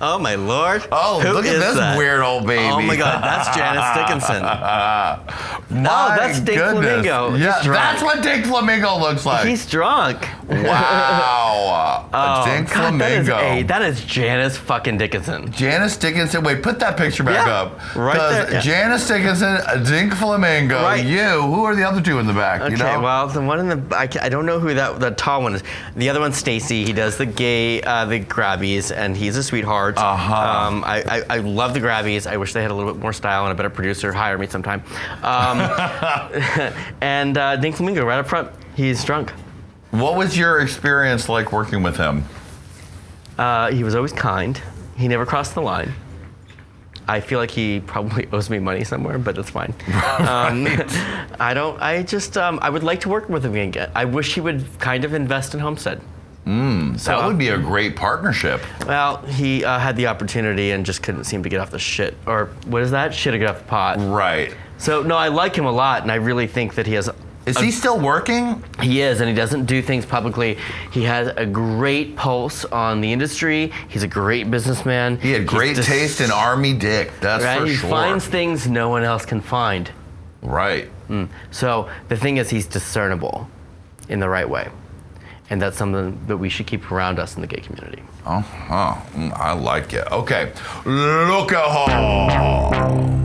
Oh my lord! Oh, Who look at is this that? weird old baby. Oh my god, that's Janice Dickinson. That's Dink goodness. Flamingo. Yeah, He's drunk. that's what Dink Flamingo looks like. He's drunk. Wow. Dink God, Flamingo. that is Janice fucking Dickinson. Janice Dickinson. Wait, put that picture back up. Right there. Yeah. Janice Dickinson, Dink Flamingo. Right. You. Who are the other two in the back? Okay, You know? well, the one in the I don't know who the tall one is. The other one's Stacy. He does the the grabbies, and he's a sweetheart. I love the grabbies. I wish they had a little bit more style and a better producer. Hire me sometime. And Dink Flamingo right up front. He's drunk. What was your experience like working with him? He was always kind. He never crossed the line. I feel like he probably owes me money somewhere, but it's fine. I would like to work with him again. I wish he would kind of invest in Homestead. That would be a great partnership. Well, he had the opportunity and just couldn't seem to get off the shit. Or what is that? Shit to get off the pot. Right. So, no, I like him a lot, and I really think that he has... Is he still working? He is, and he doesn't do things publicly. He has a great pulse on the industry. He's a great businessman. He had great taste in Army Dick, that's for He sure. finds things no one else can find. Right. So the thing is, he's discernible in the right way. And that's something that we should keep around us in the gay community. I like it. Okay, look at her.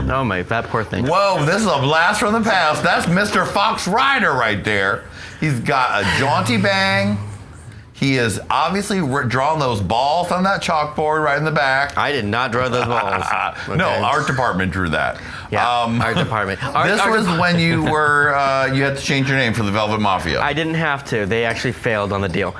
Oh my, that poor thing. Whoa, this is a blast from the past. That's Mr. Fox Rider right there. He's got a jaunty bang. He is obviously drawn those balls on that chalkboard right in the back. I did not draw those balls. Okay. No, art department drew that. Yeah, art department. This was when you were, you had to change your name for the Velvet Mafia. I didn't have to. They actually failed on the deal.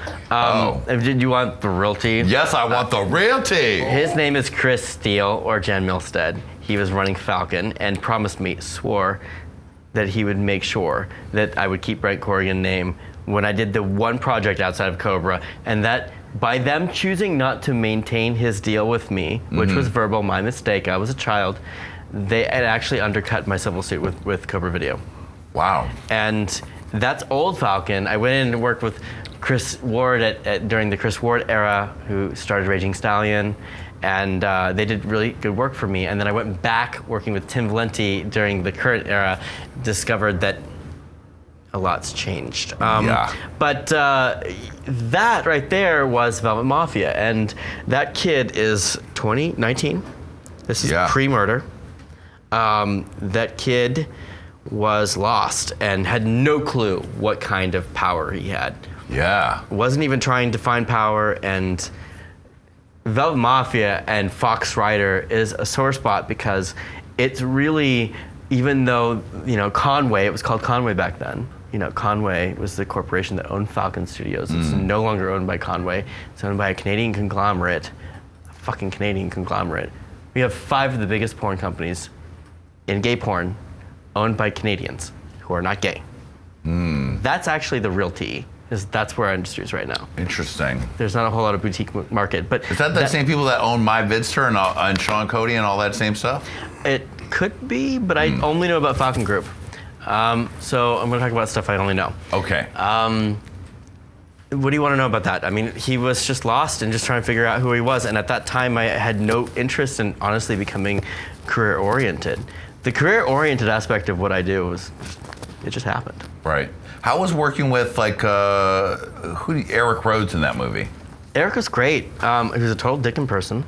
Did you want the real tea? Yes, I want the real tea. His name is Chris Steele, or Jen Milstead. He was running Falcon and promised me, swore that he would make sure that I would keep BRENT CORRIGAN name when I did the one project outside of Cobra, and that by them choosing not to maintain his deal with me, which was verbal, my mistake, I was a child, they had actually undercut my civil suit with Cobra Video. Wow. And that's old Falcon. I went in and worked with Chris Ward during the Chris Ward era, who started Raging Stallion, and they did really good work for me. And then I went back working with Tim Valenti during the current era, discovered that a lot's changed. But that right there was Velvet Mafia, and that kid is 19. This is pre-murder. That kid was lost and had no clue what kind of power he had. Yeah. Wasn't even trying to find power, and Velvet Mafia and Fox Rider is a sore spot because it's really, even though, you know, Conway, it was called Conway back then. You know, Conway was the corporation that owned Falcon Studios. It's no longer owned by Conway. It's owned by a Canadian conglomerate, a fucking Canadian conglomerate. We have 5 of the biggest porn companies in gay porn owned by Canadians who are not gay. That's actually the real tea. That's where our industry is right now. Interesting. There's not a whole lot of boutique market, but is that the same people that own My Vidster and Sean Cody and all that same stuff? It could be, but I only know about Falcon Group. So I'm going to talk about stuff I only know. Okay. What do you want to know about that? I mean, he was just lost and just trying to figure out who he was. And at that time, I had no interest in honestly becoming career-oriented. The career-oriented aspect of what I do was, it just happened. Right. How was working with Eric Rhodes in that movie? Eric was great. He was a total dickin' person.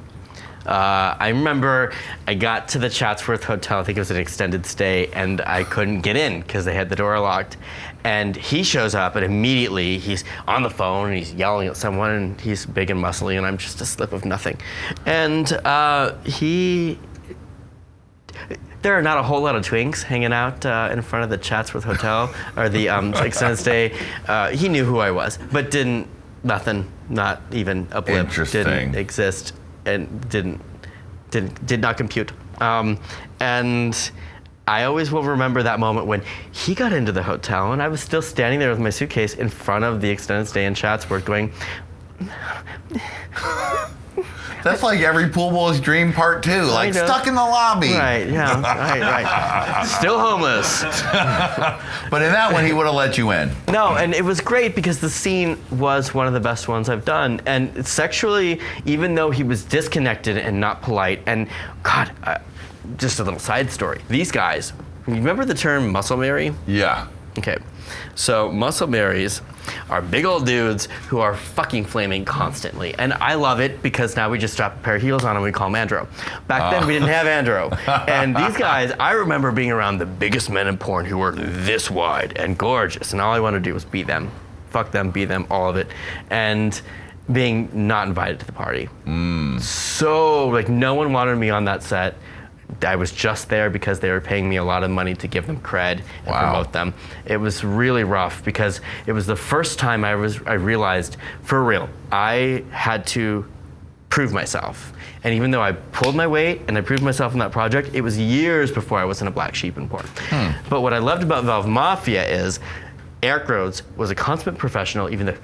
I remember I got to the Chatsworth Hotel, I think it was an extended stay, and I couldn't get in because they had the door locked. And he shows up, and immediately he's on the phone, and he's yelling at someone, and he's big and muscly, and I'm just a slip of nothing. And there are not a whole lot of twinks hanging out in front of the Chatsworth Hotel or the extended stay. He knew who I was, but nothing, not even a blip, didn't exist. And did not compute. And I always will remember that moment when he got into the hotel and I was still standing there with my suitcase in front of the extended stay in Chatsworth going, That's like every pool boy's dream part 2. Like stuck in the lobby. Right, yeah, right. Still homeless. But in that one, he would have let you in. No, and it was great because the scene was one of the best ones I've done. And sexually, even though he was disconnected and not polite, and God, just a little side story. These guys, you remember the term muscle Mary? Yeah. Okay, so muscle Marys are big old dudes who are fucking flaming constantly. And I love it because now we just strap a pair of heels on and we call them andro. Back then we didn't have andro. And these guys, I remember being around the biggest men in porn who were this wide and gorgeous. And all I wanted to do was be them. Fuck them, be them, all of it. And being not invited to the party. So, like, no one wanted me on that set. I was just there because they were paying me a lot of money to give them cred and promote them. It was really rough because it was the first time I realized, for real, I had to prove myself. And even though I pulled my weight and I proved myself in that project, it was years before I wasn't a black sheep in porn. But what I loved about Valve Mafia is Eric Rhodes was a consummate professional, even though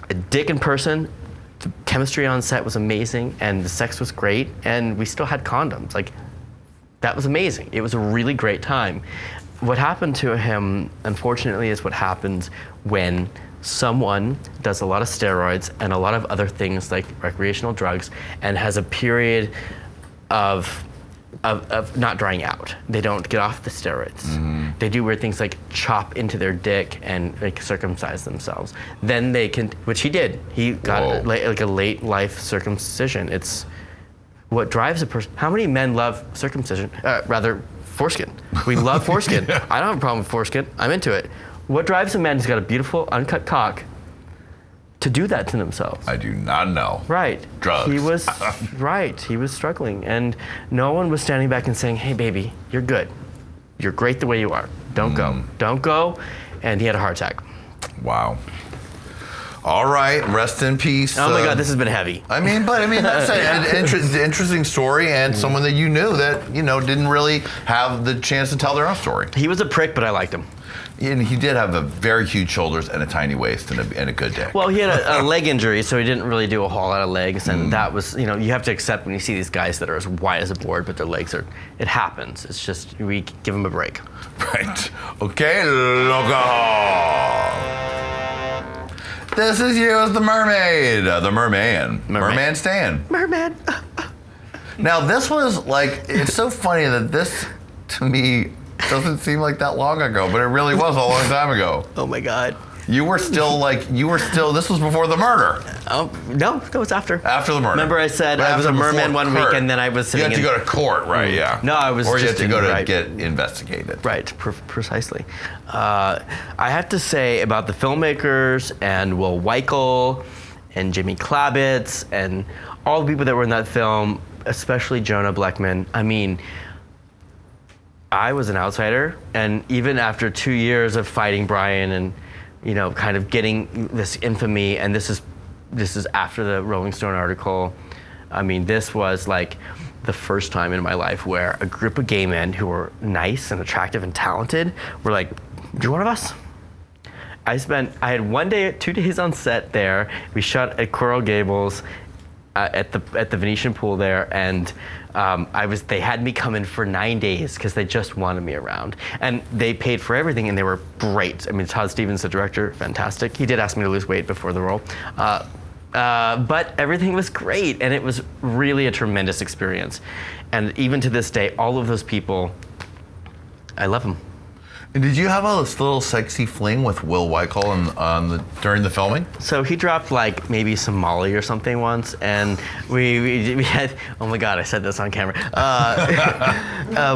a dick in person. The chemistry on set was amazing and the sex was great and we still had condoms. Like, that was amazing. It was a really great time. What happened to him, unfortunately, is what happens when someone does a lot of steroids and a lot of other things like recreational drugs and has a period of not drying out. They don't get off the steroids. They do weird things like chop into their dick and like circumcise themselves. Then they can, which he did. He got like a late life circumcision. It's what drives a person. How many men love circumcision? Rather, foreskin. We love foreskin. I don't have a problem with foreskin. I'm into it. What drives a man who's got a beautiful, uncut cock to do that to themselves? I do not know. Right. Drugs. He was, right. He was struggling. And no one was standing back and saying, hey, baby, you're good. You're great the way you are. Don't go. Don't go. And he had a heart attack. Wow. All right, rest in peace. Oh my God, this has been heavy. That's an interesting story and someone that you knew that, didn't really have the chance to tell their own story. He was a prick, but I liked him. And he did have a very huge shoulders and a tiny waist and a good dick. Well, he had a leg injury, so he didn't really do a whole lot of legs, and that was, you have to accept when you see these guys that are as wide as a board, but their legs are, it happens. It's just, we give them a break. Right. Okay, loco. This is you as the mermaid, the merman Stan. Merman. Now this was like, it's so funny that this, to me, doesn't seem like that long ago, but it really was a long time ago. Oh my God. You were still, this was before the murder. No, it's after. After the murder. Remember I said I was a merman one week and then I was sitting You had to go to court, right, yeah. No, I was Or you just had to go to get investigated. Right, precisely. I have to say about the filmmakers and Will Weichel and Jimmy Klabitz and all the people that were in that film, especially Jonah Blackman, I was an outsider, and even after 2 years of fighting Brian and kind of getting this infamy, and this is after the Rolling Stone article. This was like the first time in my life where a group of gay men who were nice and attractive and talented were like, "You're one of us." I had 2 days on set there. We shot at Coral Gables, at the Venetian pool there, and they had me come in for 9 days because they just wanted me around, and they paid for everything, and they were great. Todd Stevens, the director, fantastic. He did ask me to lose weight before the role, but everything was great, and it was really a tremendous experience. And even to this day, all of those people, I love them. And did you have a little sexy fling with Will Weichel during the filming? So he dropped like maybe some Molly or something once, and we had, oh my God, I said this on camera.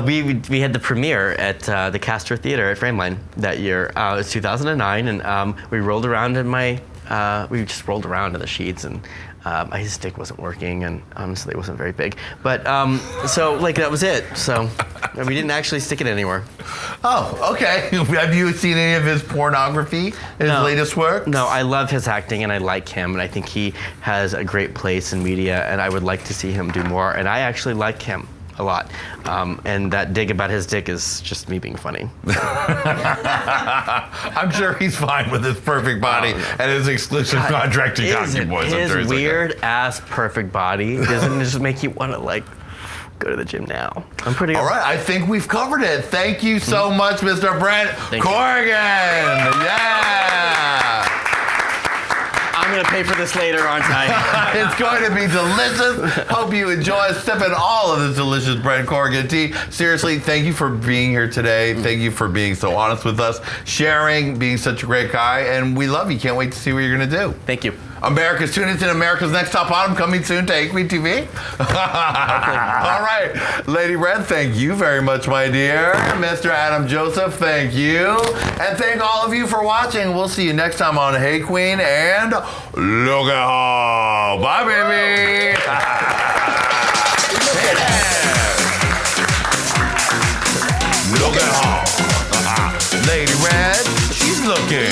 We had the premiere at the Castor Theater at Frameline that year. It was 2009, and we rolled around we just rolled around in the sheets, and my stick wasn't working, and honestly it wasn't very big. But so that was it. So we didn't actually stick it anywhere. Oh, okay. Have you seen any of his pornography, his latest work? No, I love his acting and I like him, and I think he has a great place in media, and I would like to see him do more, and I actually like him. a lot. And that dig about his dick is just me being funny. I'm sure he's fine with his perfect body and his exclusive contract to Cocky Boys. His weird ass perfect body doesn't just make you want to like go to the gym now. I'm pretty. All right, I think we've covered it. Thank you so much, Mr. Brent Corrigan. Yeah. I'm gonna pay for this later, aren't I? It's going to be delicious. Hope you enjoy sipping all of this delicious Brent Corrigan tea. Seriously, thank you for being here today. Thank you for being so honest with us, sharing, being such a great guy, and we love you. Can't wait to see what you're gonna do. Thank you. America's tuning into America's Next Top Bottom, coming soon to Qween TV. All right, Lady Red, thank you very much, my dear. Mr. Adam Joseph, thank you. And thank all of you for watching. We'll see you next time on Hey Qween, and look at her. Bye, baby. Look at her. Lady Red, she's looking.